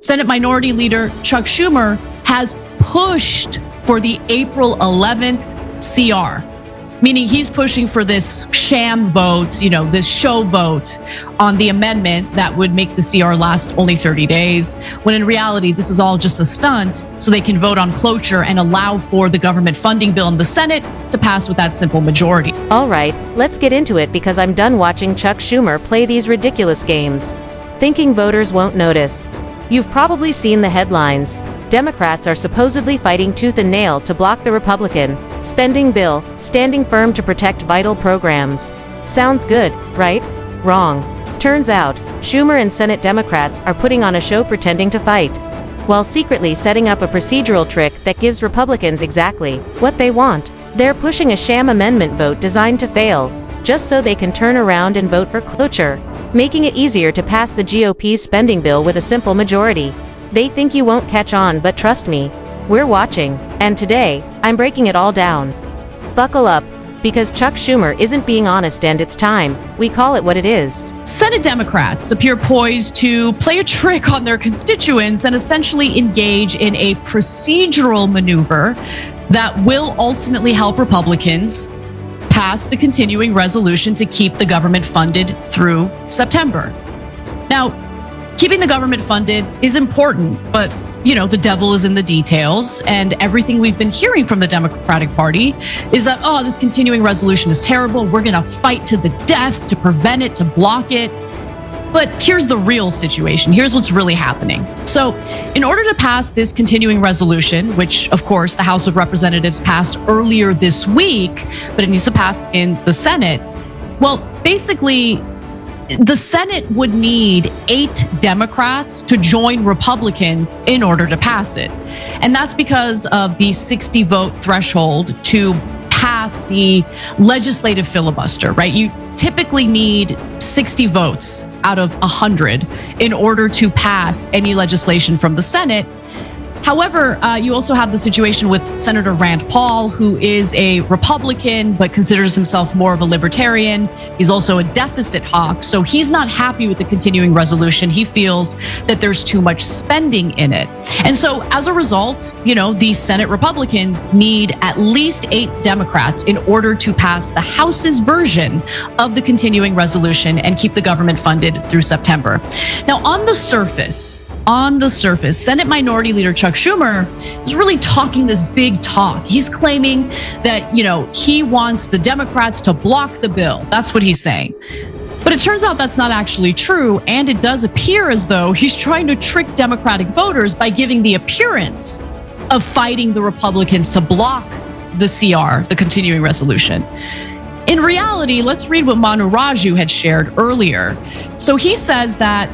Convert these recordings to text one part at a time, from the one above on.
Senate Minority Leader Chuck Schumer has pushed for the April 11th CR, meaning he's pushing for this sham vote, this show vote on the amendment that would make the CR last only 30 days, when in reality, this is all just a stunt so they can vote on cloture and allow for the government funding bill in the Senate to pass with that simple majority. All right, let's get into it because I'm done watching Chuck Schumer play these ridiculous games, thinking voters won't notice. You've probably seen the headlines. Democrats are supposedly fighting tooth and nail to block the Republican spending bill, standing firm to protect vital programs. Sounds good, right? Wrong. Turns out, Schumer and Senate Democrats are putting on a show pretending to fight, while secretly setting up a procedural trick that gives Republicans exactly what they want. They're pushing a sham amendment vote designed to fail, just so they can turn around and vote for cloture, making it easier to pass the GOP's spending bill with a simple majority. They think you won't catch on, but trust me, we're watching, and today, I'm breaking it all down. Buckle up, because Chuck Schumer isn't being honest and it's time we call it what it is. Senate Democrats appear poised to play a trick on their constituents and essentially engage in a procedural maneuver that will ultimately help Republicans pass the continuing resolution to keep the government funded through September. Now, keeping the government funded is important, but the devil is in the details, and everything we've been hearing from the Democratic Party is that, this continuing resolution is terrible. We're going to fight to the death to prevent it, to block it. But here's the real situation. Here's what's really happening. So in order to pass this continuing resolution, which of course the House of Representatives passed earlier this week, but it needs to pass in the Senate. Well, basically, the Senate would need 8 Democrats to join Republicans in order to pass it. And that's because of the 60 vote threshold to pass the legislative filibuster, right? You typically need 60 votes out of 100 in order to pass any legislation from the Senate. However, you also have the situation with Senator Rand Paul, who is a Republican but considers himself more of a libertarian. He's also a deficit hawk, so he's not happy with the continuing resolution. He feels that there's too much spending in it. And so as a result, the Senate Republicans need at least 8 Democrats in order to pass the House's version of the continuing resolution and keep the government funded through September. Now, on the surface, Senate Minority Leader Chuck Schumer is really talking this big talk. He's claiming that, he wants the Democrats to block the bill. That's what he's saying. But it turns out that's not actually true, and it does appear as though he's trying to trick Democratic voters by giving the appearance of fighting the Republicans to block the CR, the continuing resolution. In reality, let's read what Manu Raju had shared earlier. So he says that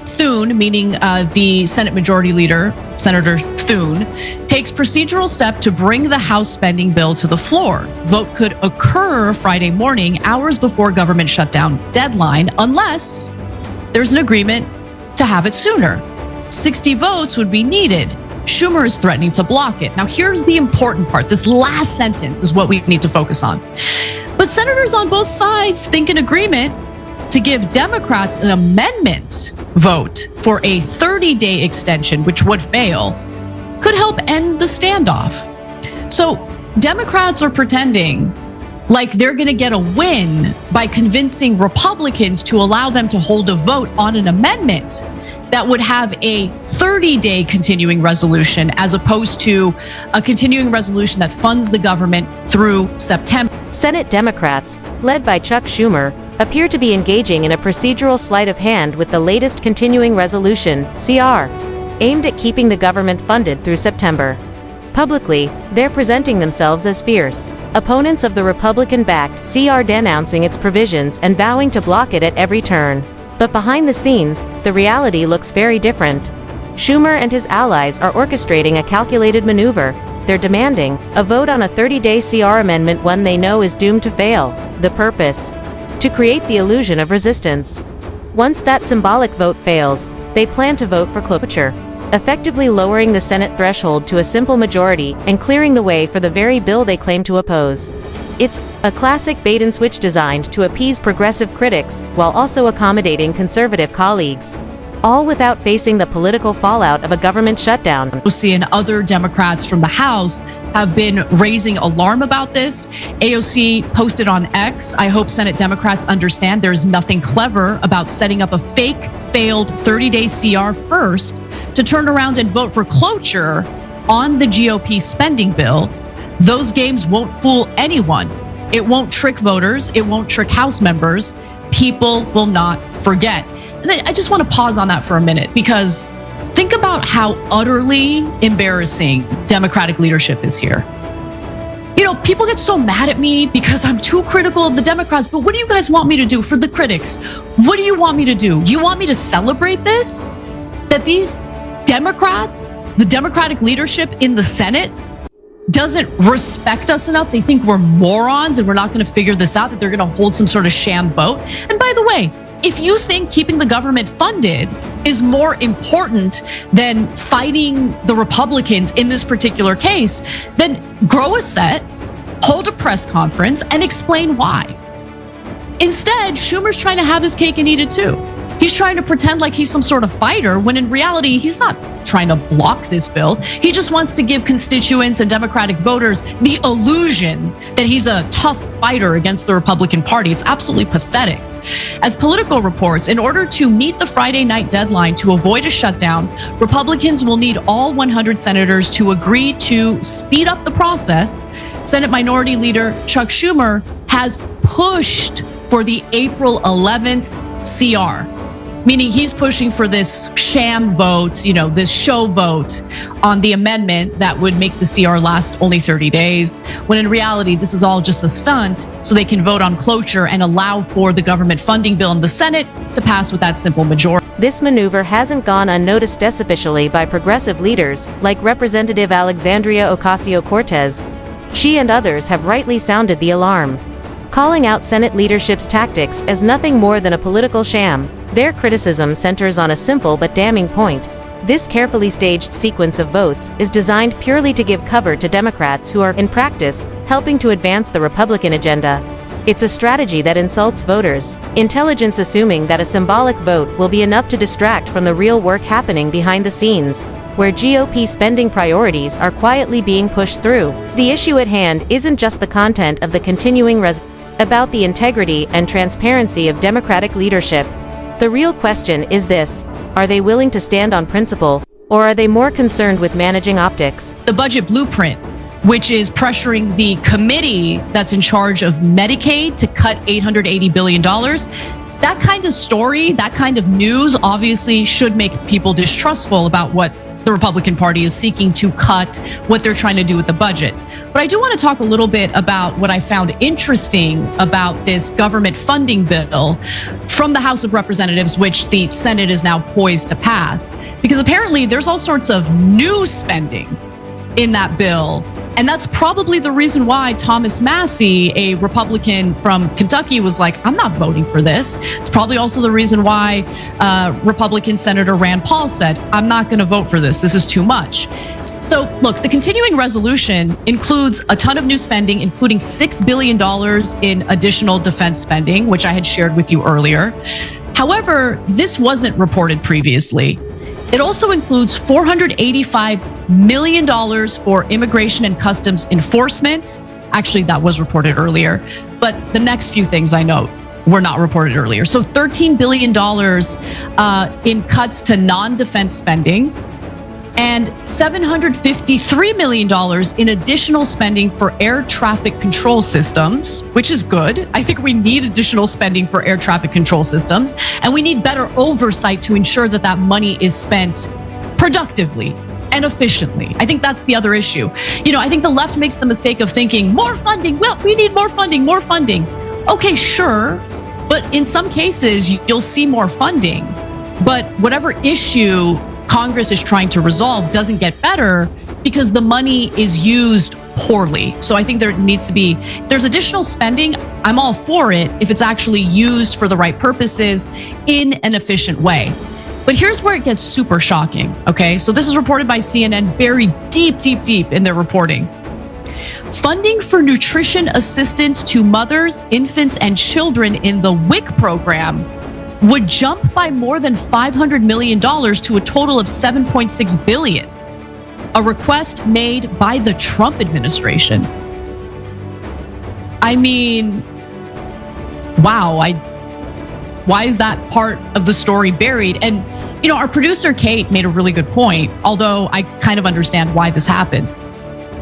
Thune, meaning the Senate Majority Leader, Senator Thune, takes procedural step to bring the House spending bill to the floor. Vote could occur Friday morning, hours before government shutdown deadline, unless there's an agreement to have it sooner. 60 votes would be needed. Schumer is threatening to block it. Now, here's the important part. This last sentence is what we need to focus on. But senators on both sides think an agreement to give Democrats an amendment vote for a 30-day extension, which would fail, could help end the standoff. So Democrats are pretending like they're going to get a win by convincing Republicans to allow them to hold a vote on an amendment that would have a 30-day continuing resolution as opposed to a continuing resolution that funds the government through September. Senate Democrats, led by Chuck Schumer, appear to be engaging in a procedural sleight of hand with the latest continuing resolution, CR, aimed at keeping the government funded through September. Publicly, they're presenting themselves as fierce opponents of the Republican-backed CR, denouncing its provisions and vowing to block it at every turn. But behind the scenes, the reality looks very different. Schumer and his allies are orchestrating a calculated maneuver. They're demanding a vote on a 30-day CR amendment, one they know is doomed to fail. The purpose? To create the illusion of resistance. Once that symbolic vote fails, they plan to vote for cloture, effectively lowering the Senate threshold to a simple majority and clearing the way for the very bill they claim to oppose. It's a classic bait-and-switch designed to appease progressive critics while also accommodating conservative colleagues. all without facing the political fallout of a government shutdown. AOC and other Democrats from the House have been raising alarm about this. AOC posted on X, I hope Senate Democrats understand there's nothing clever about setting up a fake, failed 30-day CR first to turn around and vote for cloture on the GOP spending bill. Those games won't fool anyone. It won't trick voters. It won't trick House members. People will not forget. And I just want to pause on that for a minute, because think about how utterly embarrassing Democratic leadership is here. You know, people get so mad at me because I'm too critical of the Democrats, but what do you guys want me to do for the critics? What do you want me to do? You want me to celebrate this? That these Democrats, the Democratic leadership in the Senate, doesn't respect us enough. They think we're morons and we're not going to figure this out, that they're going to hold some sort of sham vote. And by the way, if you think keeping the government funded is more important than fighting the Republicans in this particular case, then grow a set, hold a press conference, and explain why. Instead, Schumer's trying to have his cake and eat it too. He's trying to pretend like he's some sort of fighter, when in reality, he's not trying to block this bill. He just wants to give constituents and Democratic voters the illusion that he's a tough fighter against the Republican Party. It's absolutely pathetic. As Politico reports, in order to meet the Friday night deadline to avoid a shutdown, Republicans will need all 100 senators to agree to speed up the process. Senate Minority Leader Chuck Schumer has pushed for the April 11th CR, meaning he's pushing for this sham vote, this show vote on the amendment that would make the CR last only 30 days, when in reality, this is all just a stunt so they can vote on cloture and allow for the government funding bill in the Senate to pass with that simple majority. This maneuver hasn't gone unnoticed especially by progressive leaders like Representative Alexandria Ocasio-Cortez. She and others have rightly sounded the alarm, calling out Senate leadership's tactics as nothing more than a political sham. Their criticism centers on a simple but damning point. This carefully staged sequence of votes is designed purely to give cover to Democrats who are, in practice, helping to advance the Republican agenda. It's a strategy that insults voters, intelligence assuming that a symbolic vote will be enough to distract from the real work happening behind the scenes, where GOP spending priorities are quietly being pushed through. The issue at hand isn't just the content of the continuing resolution, about the integrity and transparency of Democratic leadership. The real question is this: are they willing to stand on principle, or are they more concerned with managing optics? The budget blueprint, which is pressuring the committee that's in charge of Medicaid to cut $880 billion, that kind of story, that kind of news obviously should make people distrustful about what the Republican Party is seeking to cut, what they're trying to do with the budget. But I do want to talk a little bit about what I found interesting about this government funding bill from the House of Representatives, which the Senate is now poised to pass, because apparently there's all sorts of new spending in that bill. And that's probably the reason why Thomas Massie, a Republican from Kentucky, was like, I'm not voting for this. It's probably also the reason why Republican Senator Rand Paul said, I'm not going to vote for this. This is too much. So look, the continuing resolution includes a ton of new spending, including $6 billion in additional defense spending, which I had shared with you earlier. However, this wasn't reported previously. It also includes $485 million for immigration and customs enforcement. Actually, that was reported earlier, but the next few things I note were not reported earlier. So $13 billion in cuts to non-defense spending, and $753 million in additional spending for air traffic control systems, which is good. I think we need additional spending for air traffic control systems, and we need better oversight to ensure that that money is spent productively and efficiently. I think that's the other issue. I think the left makes the mistake of thinking more funding. Well, we need more funding, more funding. Okay, sure. But in some cases, you'll see more funding. But whatever issue Congress is trying to resolve doesn't get better because the money is used poorly. So I think there's additional spending. I'm all for it if it's actually used for the right purposes in an efficient way. But here's where it gets super shocking, okay? So this is reported by CNN, buried deep in their reporting. Funding for nutrition assistance to mothers, infants, and children in the WIC program would jump by more than $500 million to a total of $7.6 billion, a request made by the Trump administration. I mean, wow, why is that part of the story buried? And, you know, our producer, Kate, made a really good point, although I kind of understand why this happened.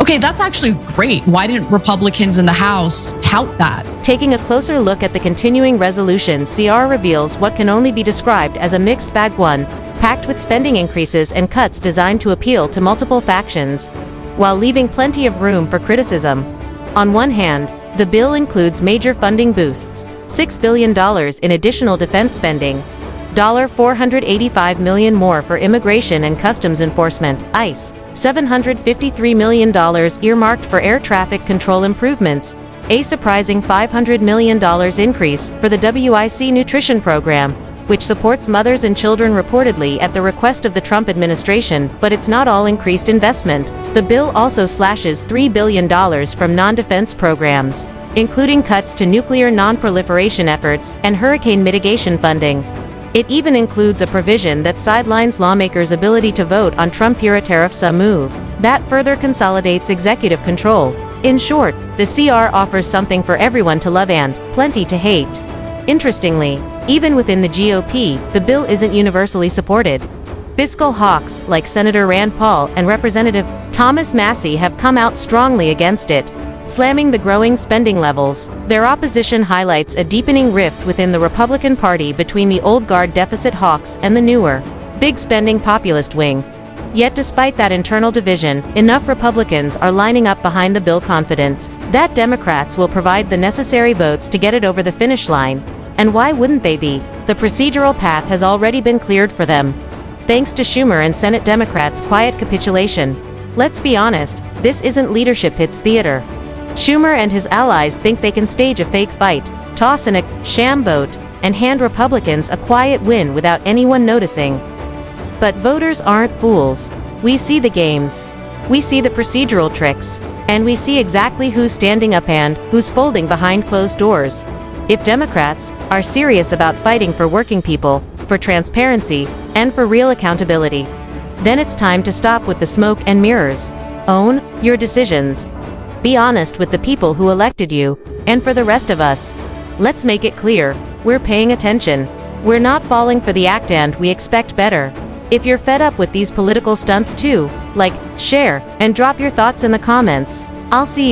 Okay, that's actually great. Why didn't Republicans in the House tout that? Taking a closer look at the continuing resolution, CR reveals what can only be described as a mixed bag, one packed with spending increases and cuts designed to appeal to multiple factions, while leaving plenty of room for criticism. On one hand, the bill includes major funding boosts, $6 billion in additional defense spending, $485 million more for immigration and customs enforcement, ICE, $753 million earmarked for air traffic control improvements, a surprising $500 million increase for the WIC nutrition program, which supports mothers and children reportedly at the request of the Trump administration, but it's not all increased investment. The bill also slashes $3 billion from non-defense programs, including cuts to nuclear non-proliferation efforts and hurricane mitigation funding. It even includes a provision that sidelines lawmakers' ability to vote on Trump-era tariffs, a move that further consolidates executive control. In short, the CR offers something for everyone to love and plenty to hate. Interestingly, even within the GOP, the bill isn't universally supported. Fiscal hawks like Senator Rand Paul and Representative Thomas Massie have come out strongly against it, slamming the growing spending levels. Their opposition highlights a deepening rift within the Republican Party between the old guard deficit hawks and the newer, big spending populist wing. Yet despite that internal division, enough Republicans are lining up behind the bill, confident that Democrats will provide the necessary votes to get it over the finish line. And why wouldn't they be? The procedural path has already been cleared for them, thanks to Schumer and Senate Democrats' quiet capitulation. Let's be honest, this isn't leadership, it's theater. Schumer and his allies think they can stage a fake fight, toss in a sham vote, and hand Republicans a quiet win without anyone noticing. But voters aren't fools. We see the games. We see the procedural tricks. And we see exactly who's standing up and who's folding behind closed doors. If Democrats are serious about fighting for working people, for transparency, and for real accountability, then it's time to stop with the smoke and mirrors. Own your decisions. Be honest with the people who elected you, and for the rest of us, let's make it clear, we're paying attention. We're not falling for the act and we expect better. If you're fed up with these political stunts too, like, share, and drop your thoughts in the comments. I'll see you.